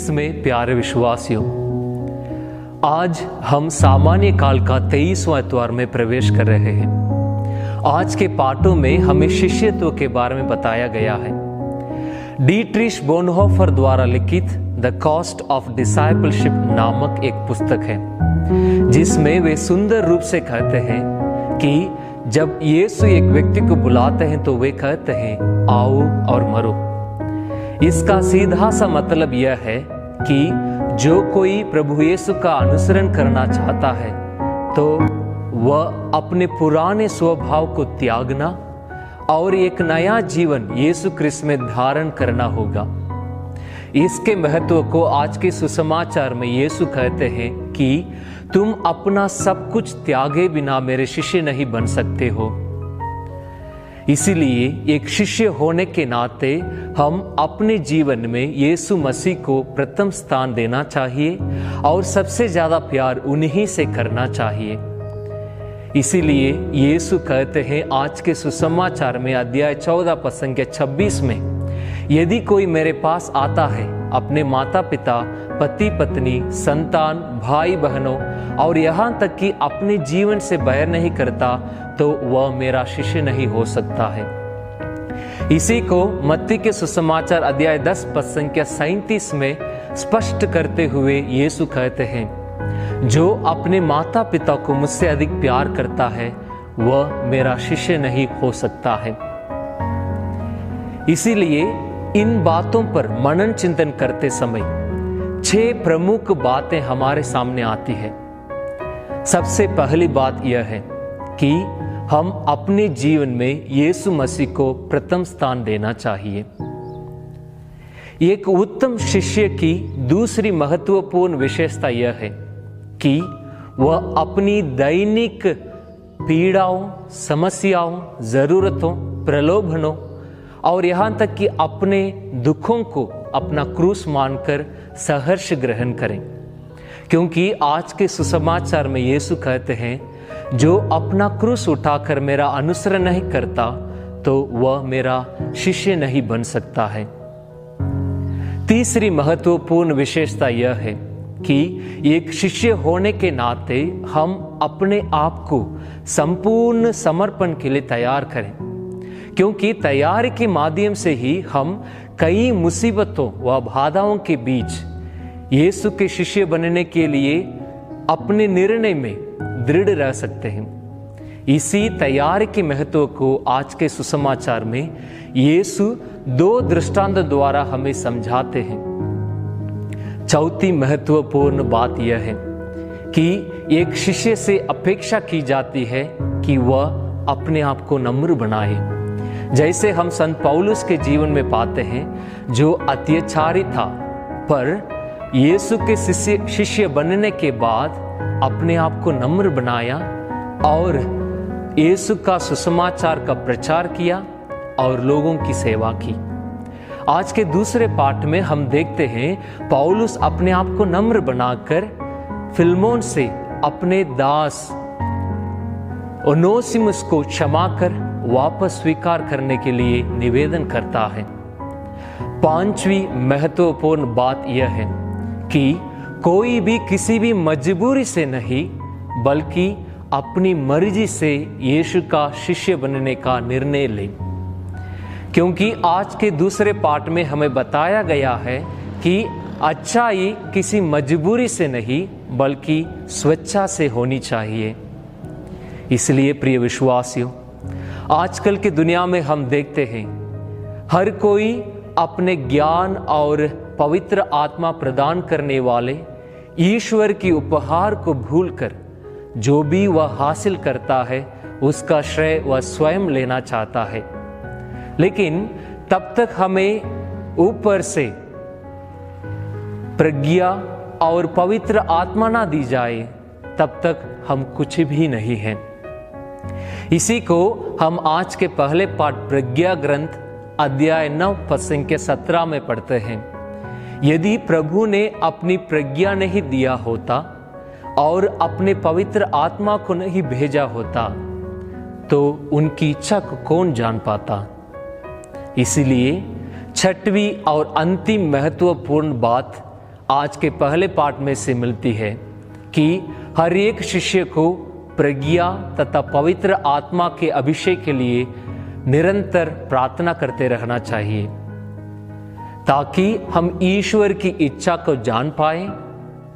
क्रिस्त में प्यारे विश्वासियों, आज हम सामान्य काल का 23वां इतवार में प्रवेश कर रहे हैं। आज के पाठों में हमें शिष्यत्व के बारे में बताया गया है। डीट्रिश बोनहोफर द्वारा लिखित द कॉस्ट ऑफ डिसाइपलशिप नामक एक पुस्तक है, जिसमें वे सुंदर रूप से कहते हैं कि जब यीशु एक व्यक्ति को बुलाते हैं तो वे कहते हैं आओ और मरो। इसका सीधा सा मतलब यह है कि जो कोई प्रभु यीशु का अनुसरण करना चाहता है तो वह अपने पुराने स्वभाव को त्यागना और एक नया जीवन यीशु क्रिस्त में धारण करना होगा। इसके महत्व को आज के सुसमाचार में यीशु कहते हैं कि तुम अपना सब कुछ त्यागे बिना मेरे शिष्य नहीं बन सकते हो। इसीलिए एक शिष्य होने के नाते हम अपने जीवन में यीशु मसीह को प्रथम स्थान देना चाहिए और सबसे ज्यादा प्यार उन्हीं से करना चाहिए। इसीलिए यीशु कहते हैं आज के सुसमाचार में अध्याय 14 पद संख्या 26 में, यदि कोई मेरे पास आता है, अपने माता पिता, पति पत्नी, संतान, भाई बहनों और यहाँ तक कि अपने जीवन से बैर नहीं करता तो वह मेरा शिष्य नहीं हो सकता है। इसी को मत्ती के सुसमाचार अध्याय 10 पद संख्या 37 में स्पष्ट करते हुए यीशु कहते हैं, जो अपने माता पिता को मुझसे अधिक प्यार करता है वह मेरा शिष्य नहीं हो सकता है। इसीलिए इन बातों पर मनन चिंतन करते समय 6 प्रमुख बातें हमारे सामने आती है। सबसे पहली बात यह है कि हम अपने जीवन में यीशु मसीह को प्रथम स्थान देना चाहिए। एक उत्तम शिष्य की दूसरी महत्वपूर्ण विशेषता यह है कि वह अपनी दैनिक पीड़ाओं, समस्याओं, जरूरतों, प्रलोभनों और यहाँ तक कि अपने दुखों को अपना क्रूस मानकर सहर्ष ग्रहण करें। क्योंकि आज के सुसमाचार में यीशु कहते हैं, जो अपना क्रूस उठाकर मेरा अनुसरण नहीं करता तो वह मेरा शिष्य नहीं बन सकता है। तीसरी महत्वपूर्ण विशेषता यह है कि एक शिष्य होने के नाते हम अपने आप को संपूर्ण समर्पण के लिए तैयार करें, क्योंकि तैयारी के माध्यम से ही हम कई मुसीबतों व बाधाओं के बीच यीशु के शिष्य बनने के लिए अपने निर्णय में दृढ़ रह सकते हैं। इसी तैयारी के महत्व को आज के सुसमाचार में यीशु 2 दृष्टांत द्वारा हमें समझाते हैं। चौथी महत्वपूर्ण बात यह है कि एक शिष्य से अपेक्षा की जाती है कि वह अपने आप को नम्र बनाए। जैसे हम संत पौलुस के जीवन में पाते हैं, जो अत्याचारी था पर यीशु के शिष्य बनने के बाद अपने आप को नम्र बनाया और यीशु का सुसमाचार का प्रचार किया और लोगों की सेवा की। आज के दूसरे पाठ में हम देखते हैं पौलुस अपने आप को नम्र बनाकर फिलमोन से अपने दास ओनेसिमुस को क्षमा कर वापस स्वीकार करने के लिए निवेदन करता है। पांचवी महत्वपूर्ण बात यह है कि कोई भी किसी भी मजबूरी से नहीं बल्कि अपनी मर्जी से यीशु का शिष्य बनने का निर्णय ले। क्योंकि आज के दूसरे पाठ में हमें बताया गया है कि अच्छाई किसी मजबूरी से नहीं बल्कि स्वेच्छा से होनी चाहिए। इसलिए प्रिय विश्वासियों, आजकल की दुनिया में हम देखते हैं हर कोई अपने ज्ञान और पवित्र आत्मा प्रदान करने वाले ईश्वर की उपहार को भूलकर जो भी वह हासिल करता है उसका श्रेय वह स्वयं लेना चाहता है। लेकिन तब तक हमें ऊपर से प्रज्ञा और पवित्र आत्मा ना दी जाए तब तक हम कुछ भी नहीं हैं। इसी को हम आज के पहले पाठ प्रज्ञा ग्रंथ अध्याय 9 पद संख्या 17 में पढ़ते हैं। यदि प्रभु ने अपनी प्रज्ञा नहीं दिया होता और अपने पवित्र आत्मा को नहीं भेजा होता तो उनकी इच्छा को कौन जान पाता। इसीलिए छठवीं और अंतिम महत्वपूर्ण बात आज के पहले पाठ में से मिलती है कि हर एक शिष्य को प्रज्ञा तथा पवित्र आत्मा के अभिषेक के लिए निरंतर प्रार्थना करते रहना चाहिए, ताकि हम ईश्वर की इच्छा को जान पाएं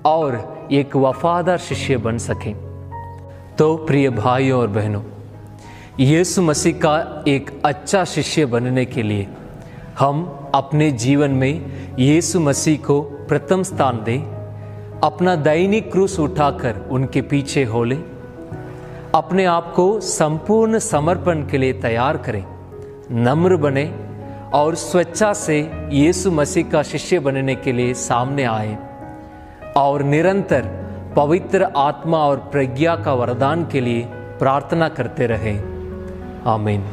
और एक वफादार शिष्य बन सकें। तो प्रिय भाइयों और बहनों, यीशु मसीह का एक अच्छा शिष्य बनने के लिए हम अपने जीवन में यीशु मसीह को प्रथम स्थान दें, अपना दैनिक क्रूस उठाकर उनके पीछे हो लें, अपने आप को संपूर्ण समर्पण के लिए तैयार करें, नम्र बने और स्वेच्छा से यीशु मसीह का शिष्य बनने के लिए सामने आए और निरंतर पवित्र आत्मा और प्रज्ञा का वरदान के लिए प्रार्थना करते रहें। आमीन।